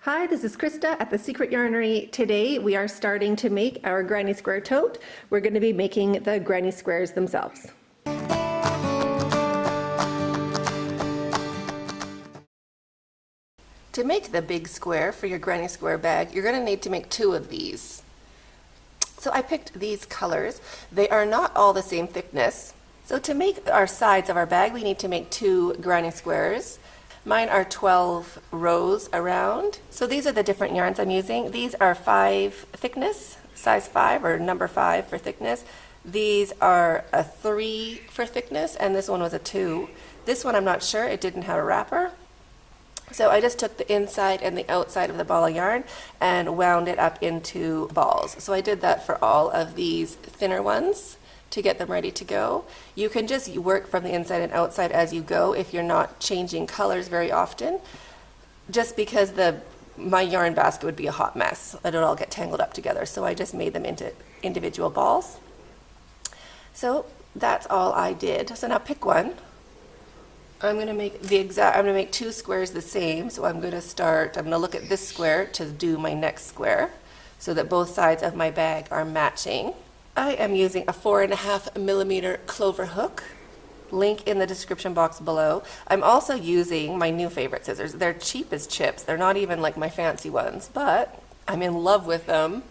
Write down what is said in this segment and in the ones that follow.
Hi, this is Krista at the Secret Yarnery. Today we are starting to make our granny square tote. We're going to be making the granny squares themselves. To make the big square for your granny square bag, you're going to need to make two of these. So I picked these colors. They are not all the same thickness. So to make our sides of our bag, we need to make two granny squares. Mine are 12 rows around. So these are the different yarns I'm using. These are 5 thickness, size 5 or number 5 for thickness. These are a 3 for thickness, and this one was a 2. This one I'm not sure, it didn't have a wrapper. So I just took the inside and the outside of the ball of yarn and wound it up into balls. So I did that for all of these thinner ones to get them ready to go. You can just work from the inside and outside as you go if you're not changing colors very often, just because my yarn basket would be a hot mess. It would all get tangled up together. So I just made them into individual balls. So that's all I did. So now pick one. I'm going to make 2 squares the same. So I'm going to look at this square to do my next square so that both sides of my bag are matching. I am using a 4.5mm clover hook, link in the description box below. I'm also using my new favorite scissors. They're cheap as chips. They're not even like my fancy ones, but I'm in love with them.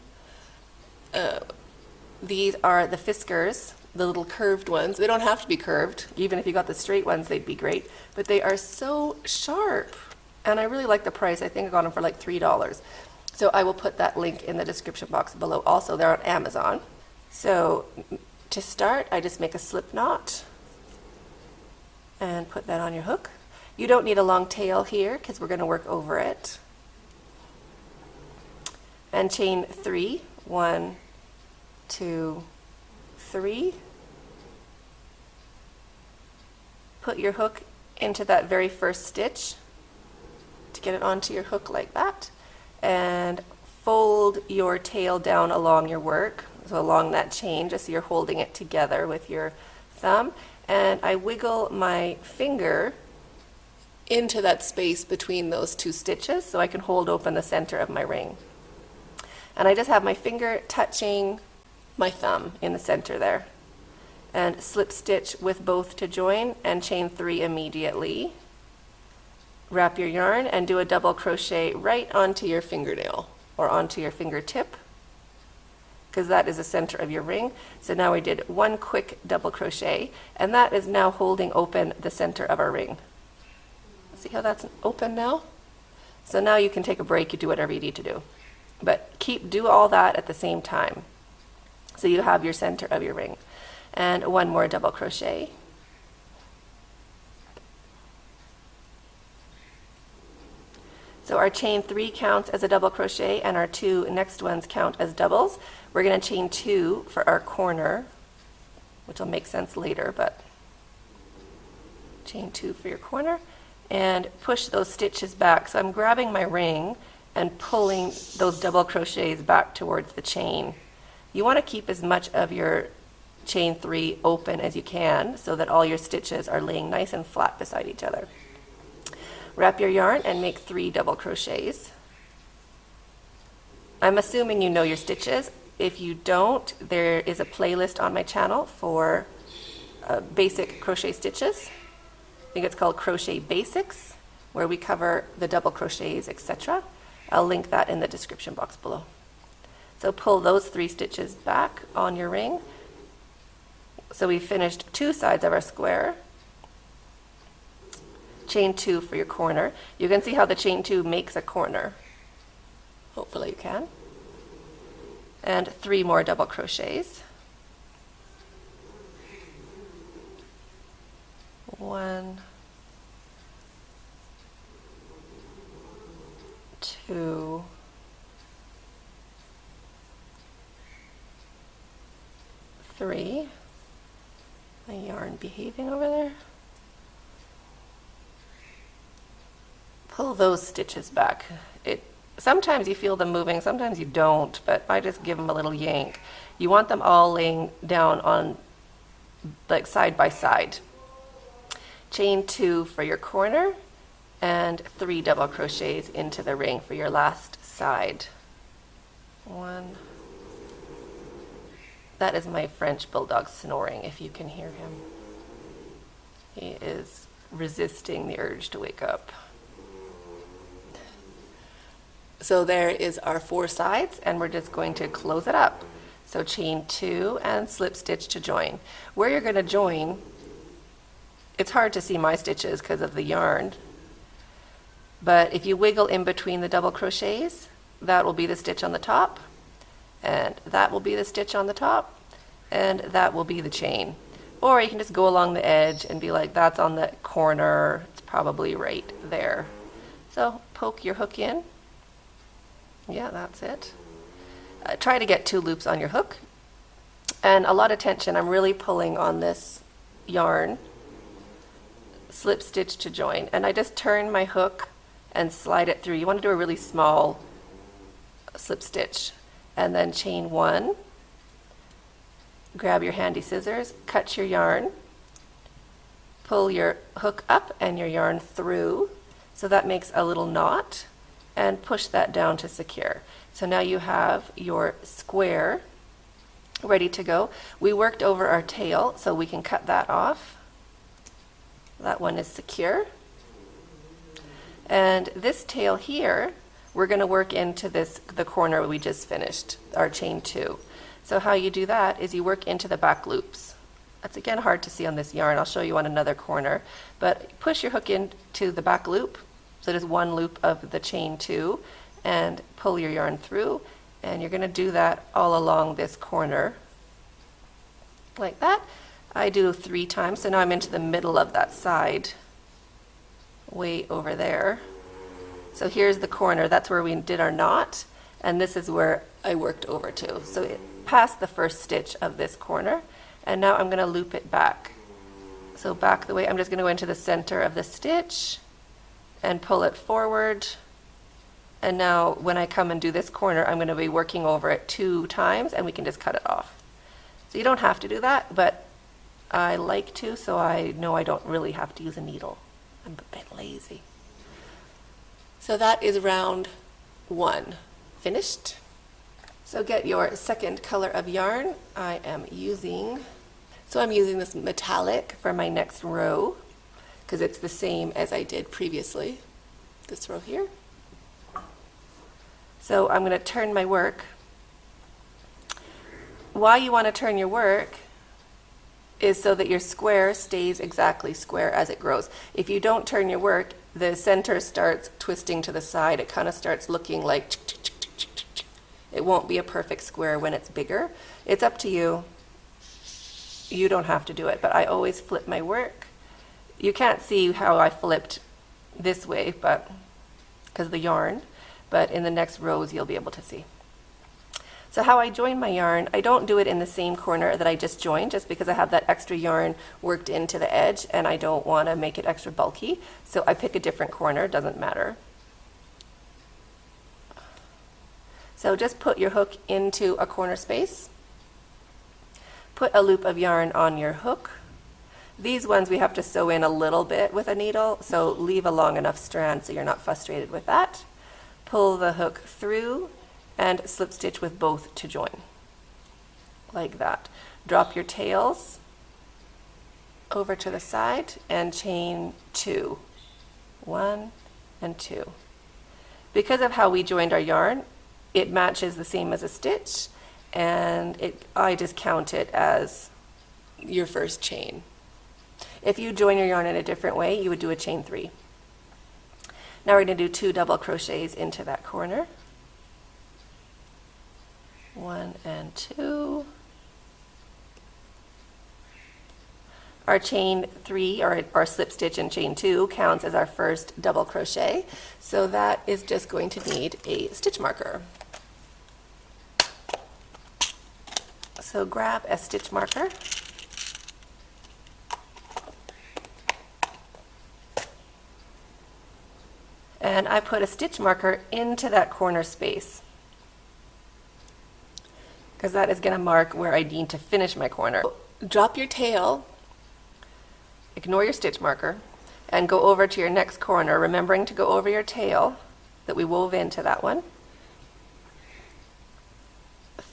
These are the Fiskars, the little curved ones. They don't have to be curved. Even if you got the straight ones, they'd be great. But they are so sharp, and I really like the price. I think I got them for like $3. So I will put that link in the description box below. Also, they're on Amazon. So to start, I just make a slip knot and put that on your hook. You don't need a long tail here because we're going to work over it. And chain 3, 1, 2, 3. Put your hook into that very first stitch to get it onto your hook like that, and fold your tail down along your work. So along that chain, just so you're holding it together with your thumb. And I wiggle my finger into that space between those 2 stitches so I can hold open the center of my ring. And I just have my finger touching my thumb in the center there. And slip stitch with both to join and chain 3 immediately. Wrap your yarn and do a double crochet right onto your fingernail or onto your fingertip, because that is the center of your ring. So now we did 1 quick double crochet, and that is now holding open the center of our ring. See how that's open now? So now you can take a break, you do whatever you need to do. But do all that at the same time. So you have your center of your ring. And 1 more double crochet. So our chain 3 counts as a double crochet, and our 2 next ones count as doubles. We're going to chain 2 for our corner, which will make sense later, but chain 2 for your corner, and push those stitches back. So I'm grabbing my ring and pulling those double crochets back towards the chain. You want to keep as much of your chain 3 open as you can so that all your stitches are laying nice and flat beside each other. Wrap your yarn and make 3 double crochets. I'm assuming you know your stitches. If you don't, there is a playlist on my channel for basic crochet stitches. I think it's called Crochet Basics, where we cover the double crochets, etc. I'll link that in the description box below. So pull those 3 stitches back on your ring. So we finished 2 sides of our square. Chain 2 for your corner. You can see how the chain 2 makes a corner. Hopefully you can. And 3 more double crochets. 1, 2, 3. My yarn behaving over there. Pull those stitches back. Sometimes you feel them moving, sometimes you don't, but I just give them a little yank. You want them all laying down on like side by side. Chain 2 for your corner and 3 double crochets into the ring for your last side. 1. That is my French bulldog snoring, if you can hear him. He is resisting the urge to wake up. So there is our 4 sides, and we're just going to close it up. So chain 2 and slip stitch to join. Where you're going to join, it's hard to see my stitches because of the yarn, but if you wiggle in between the double crochets, that will be the stitch on the top, and that will be the stitch on the top, and that will be the chain. Or you can just go along the edge and be like, that's on the corner, it's probably right there. So poke your hook in. Yeah, that's it. Try to get 2 loops on your hook, and a lot of tension. I'm really pulling on this yarn. Slip stitch to join, and I just turn my hook and slide it through. You want to do a really small slip stitch, and then chain 1, grab your handy scissors, cut your yarn, pull your hook up and your yarn through, so that makes a little knot, and push that down to secure. So now you have your square ready to go. We worked over our tail, so we can cut that off. That one is secure. And this tail here, we're going to work into the corner we just finished, our chain 2. So how you do that is you work into the back loops. That's again hard to see on this yarn. I'll show you on another corner. But push your hook into the back loop. So there's 1 loop of the chain 2, and pull your yarn through. And you're going to do that all along this corner, like that. I do 3 times, so now I'm into the middle of that side, way over there. So here's the corner, that's where we did our knot, and this is where I worked over to. So it passed the first stitch of this corner, and now I'm going to loop it back. So back the way, I'm just going to go into the center of the stitch and pull it forward. And now when I come and do this corner, I'm going to be working over it 2 times, and we can just cut it off. So you don't have to do that, but I like to, so I know I don't really have to use a needle. I'm a bit lazy. So that is round 1 finished. So get your second color of yarn. I'm using this metallic for my next row, because it's the same as I did previously, this row here. So I'm going to turn my work. Why you want to turn your work is so that your square stays exactly square as it grows. If you don't turn your work, the center starts twisting to the side. It kind of starts looking like it won't be a perfect square when it's bigger. It's up to you. You don't have to do it, but I always flip my work. You can't see how I flipped this way, but because of the yarn, but in the next rows you'll be able to see. So how I join my yarn, I don't do it in the same corner that I just joined, just because I have that extra yarn worked into the edge and I don't want to make it extra bulky. So I pick a different corner, doesn't matter. So just put your hook into a corner space. Put a loop of yarn on your hook. These ones we have to sew in a little bit with a needle, so leave a long enough strand so you're not frustrated with that. Pull the hook through and slip stitch with both to join, like that. Drop your tails over to the side and chain 2. 1 and 2. Because of how we joined our yarn, it matches the same as a stitch, and I just count it as your first chain. If you join your yarn in a different way, you would do a chain 3. Now we're going to do 2 double crochets into that corner. 1 and 2. Our chain 3, or our slip stitch in chain 2, counts as our first double crochet. So that is just going to need a stitch marker. So grab a stitch marker. And I put a stitch marker into that corner space, because that is going to mark where I need to finish my corner. Drop your tail, ignore your stitch marker, and go over to your next corner, remembering to go over your tail that we wove into that one.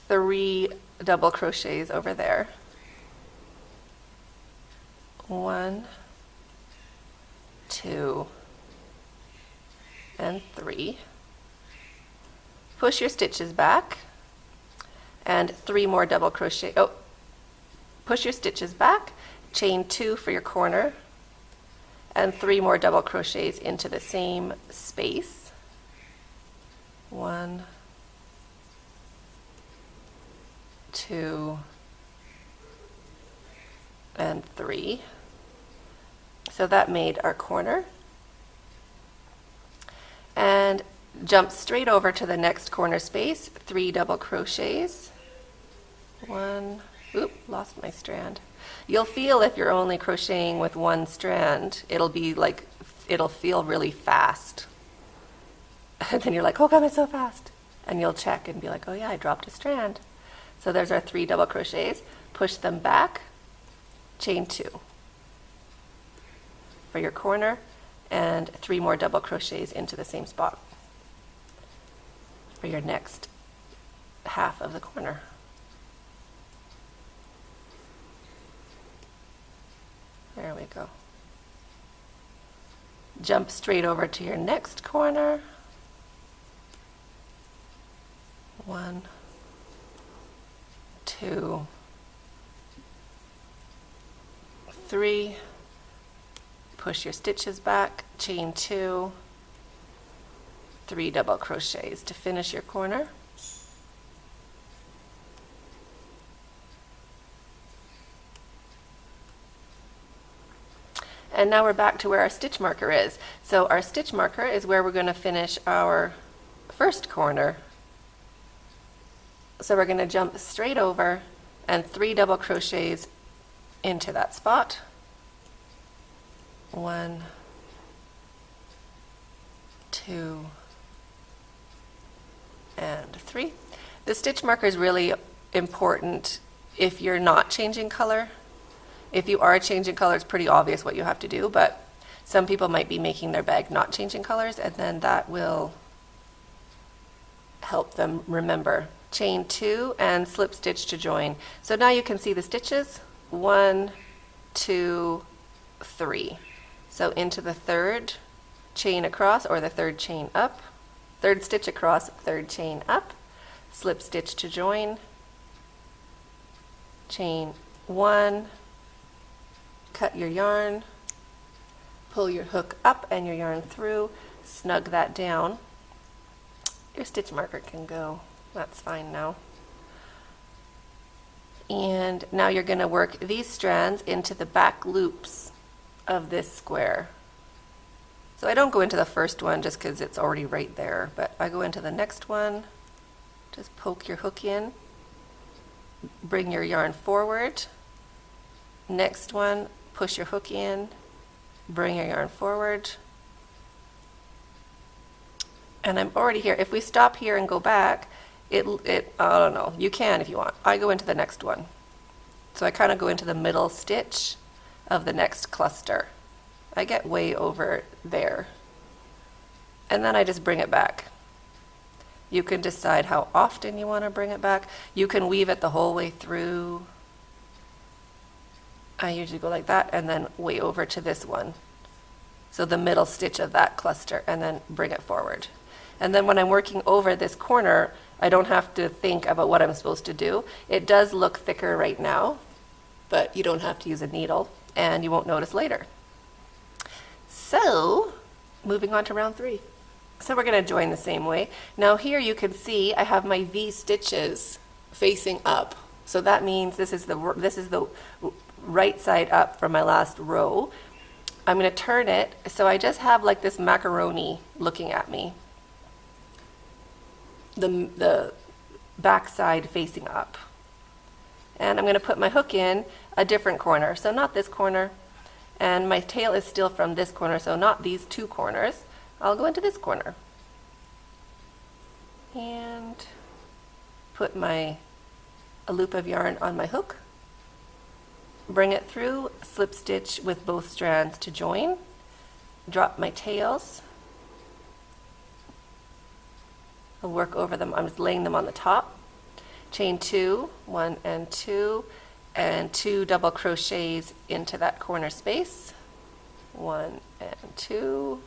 3 double crochets over there. 1, 2, and 3. Push your stitches back, and 3 more double crochet. Oh, push your stitches back, chain 2 for your corner, and 3 more double crochets into the same space. 1, 2, and 3. So that made our corner. And jump straight over to the next corner space, 3 double crochets. 1, oop, lost my strand. You'll feel if you're only crocheting with 1 strand, it'll feel really fast. And then you're like, oh God, it's so fast. And you'll check and be like, oh yeah, I dropped a strand. So there's our 3 double crochets. Push them back, chain 2 for your corner, and 3 more double crochets into the same spot for your next half of the corner. There we go. Jump straight over to your next corner. 1, 2, 3. Push your stitches back, chain 2, 3 double crochets to finish your corner. And now we're back to where our stitch marker is. So our stitch marker is where we're going to finish our first corner. So we're going to jump straight over and 3 double crochets into that spot. 1, 2, and 3. The stitch marker is really important if you're not changing color. If you are changing color, it's pretty obvious what you have to do, but some people might be making their bag not changing colors, and then that will help them remember. Chain 2 and slip stitch to join. So now you can see the stitches. 1, 2, 3. So into the 3rd chain across, or the 3rd chain up, 3rd stitch across, 3rd chain up, slip stitch to join, chain 1, cut your yarn, pull your hook up and your yarn through, snug that down. Your stitch marker can go. That's fine now. And now you're going to work these strands into the back loops of this square. So I don't go into the first one just because it's already right there, but I go into the next one. Just poke your hook in, bring your yarn forward. Next one, push your hook in, bring your yarn forward. And I'm already here. If we stop here and go back, I don't know, you can if you want. I go into the next one. So I kind of go into the middle stitch of the next cluster. I get way over there. And then I just bring it back. You can decide how often you want to bring it back. You can weave it the whole way through. I usually go like that and then way over to this one. So the middle stitch of that cluster, and then bring it forward. And then when I'm working over this corner, I don't have to think about what I'm supposed to do. It does look thicker right now, but you don't have to use a needle, and you won't notice later. So, moving on to round 3. So we're going to join the same way. Now here you can see I have my V stitches facing up. So that means this is the right side up from my last row. I'm going to turn it so I just have like this macaroni looking at me. The back side facing up. And I'm going to put my hook in a different corner. So not this corner. And my tail is still from this corner, so not these 2 corners. I'll go into this corner. And put a loop of yarn on my hook. Bring it through, slip stitch with both strands to join. drop my tails. I'll work over them. I'm just laying them on the top. Chain 2, 1 and 2, and 2 double crochets into that corner space. 1 and 2.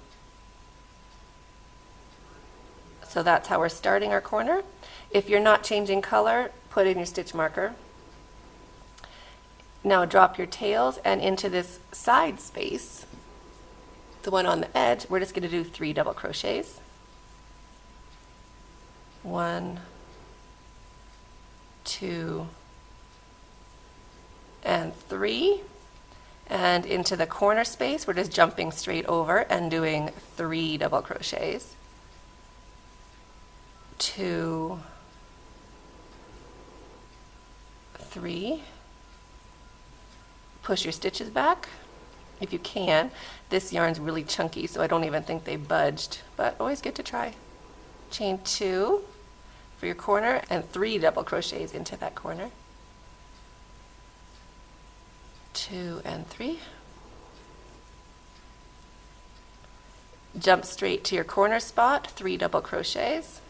So that's how we're starting our corner. If you're not changing color, put in your stitch marker. Now drop your tails, and into this side space, the one on the edge, we're just going to do 3 double crochets. 1, 2, and 3. And into the corner space, we're just jumping straight over and doing 3 double crochets. 2, 3. Push your stitches back if you can. This yarn's really chunky, so I don't even think they budged, but always good to try. Chain 2 for your corner and 3 double crochets into that corner. 2 and 3. Jump straight to your corner spot, 3 double crochets.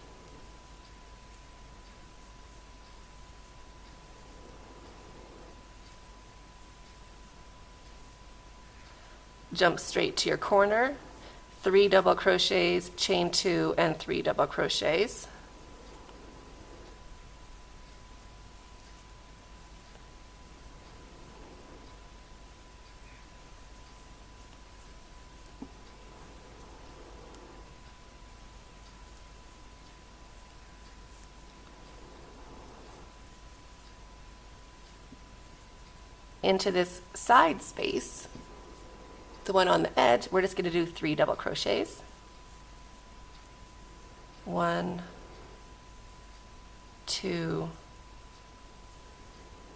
Jump straight to your corner, 3 double crochets, chain 2 and 3 double crochets. Into this side space, the one on the edge, we're just going to do 3 double crochets. 1, 2,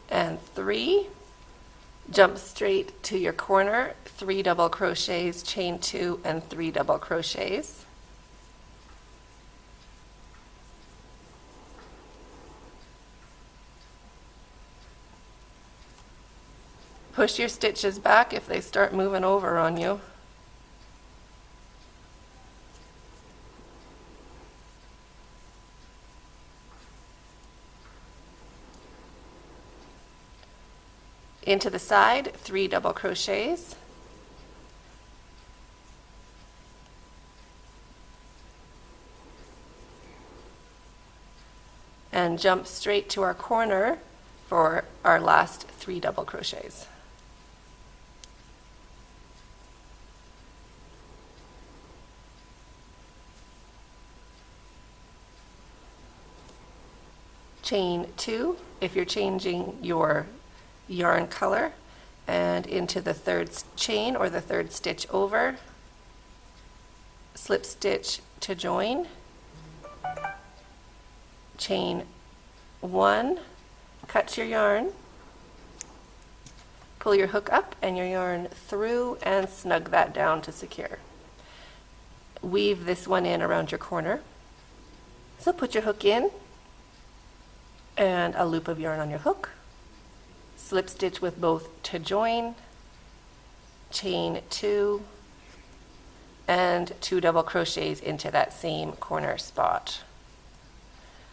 and 3. Jump straight to your corner, 3 double crochets, chain 2 and 3 double crochets. Push your stitches back if they start moving over on you. Into the side, 3 double crochets. And jump straight to our corner for our last 3 double crochets. Chain 2 if you're changing your yarn color, and into the 3rd chain or the 3rd stitch over, slip stitch to join, chain 1, cut your yarn, pull your hook up and your yarn through and snug that down to secure. Weave this one in around your corner. So put your hook in and a loop of yarn on your hook. Slip stitch with both to join, chain 2, and 2 double crochets into that same corner spot.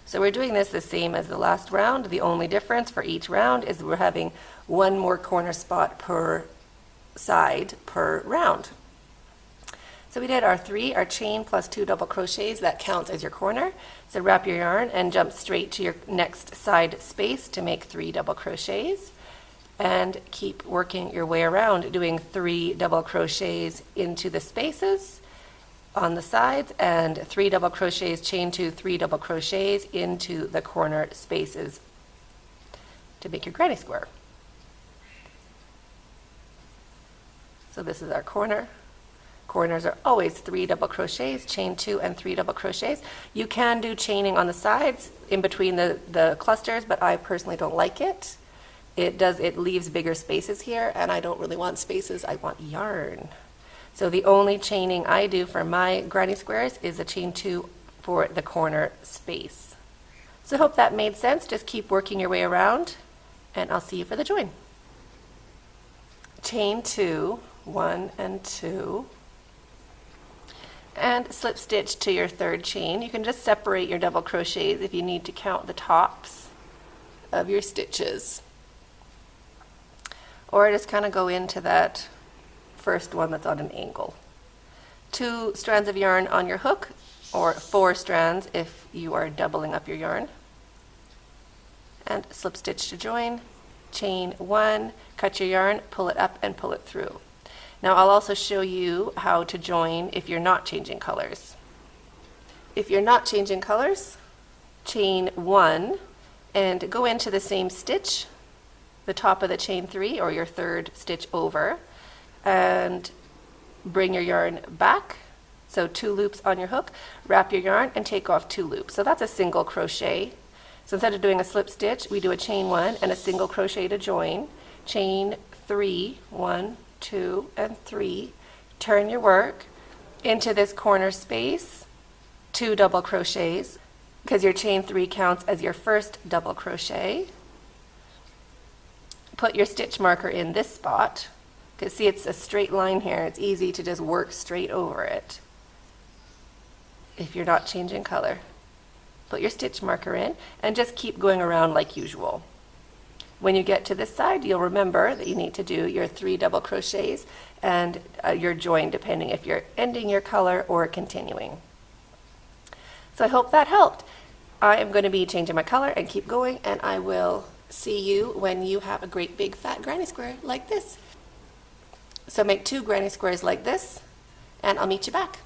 So we're doing this the same as the last round. The only difference for each round is we're having 1 more corner spot per side per round. So we did our chain plus 2 double crochets, that counts as your corner. So wrap your yarn and jump straight to your next side space to make 3 double crochets. And keep working your way around, doing 3 double crochets into the spaces on the sides and 3 double crochets, chain 2, 3 double crochets into the corner spaces to make your granny square. So this is our corner. Corners are always 3 double crochets, chain 2 and 3 double crochets. You can do chaining on the sides in between the clusters, but I personally don't like it. It leaves bigger spaces here, and I don't really want spaces, I want yarn. So the only chaining I do for my granny squares is a chain 2 for the corner space. So I hope that made sense. Just keep working your way around, and I'll see you for the join. Chain 2, 1 and 2, and slip stitch to your third chain. You can just separate your double crochets if you need to count the tops of your stitches, or just kind of go into that first one that's on an angle. 2 strands of yarn on your hook, or 4 strands if you are doubling up your yarn, and slip stitch to join, chain 1, cut your yarn, pull it up and pull it through. Now I'll also show you how to join if you're not changing colors. If you're not changing colors, chain 1 and go into the same stitch, the top of the chain 3 or your third stitch over, and bring your yarn back. So 2 loops on your hook, wrap your yarn and take off 2 loops. So that's a single crochet. So instead of doing a slip stitch, we do a chain 1 and a single crochet to join, chain 3, 1, 2, and 3, turn your work into this corner space, 2 double crochets, because your chain 3 counts as your first double crochet. Put your stitch marker in this spot, because see, it's a straight line here. It's easy to just work straight over it if you're not changing color. Put your stitch marker in and just keep going around like usual. When you get to this side, you'll remember that you need to do your 3 double crochets and your join, depending if you're ending your color or continuing. So I hope that helped. I am going to be changing my color and keep going, and I will see you when you have a great big fat granny square like this. So make 2 granny squares like this, and I'll meet you back.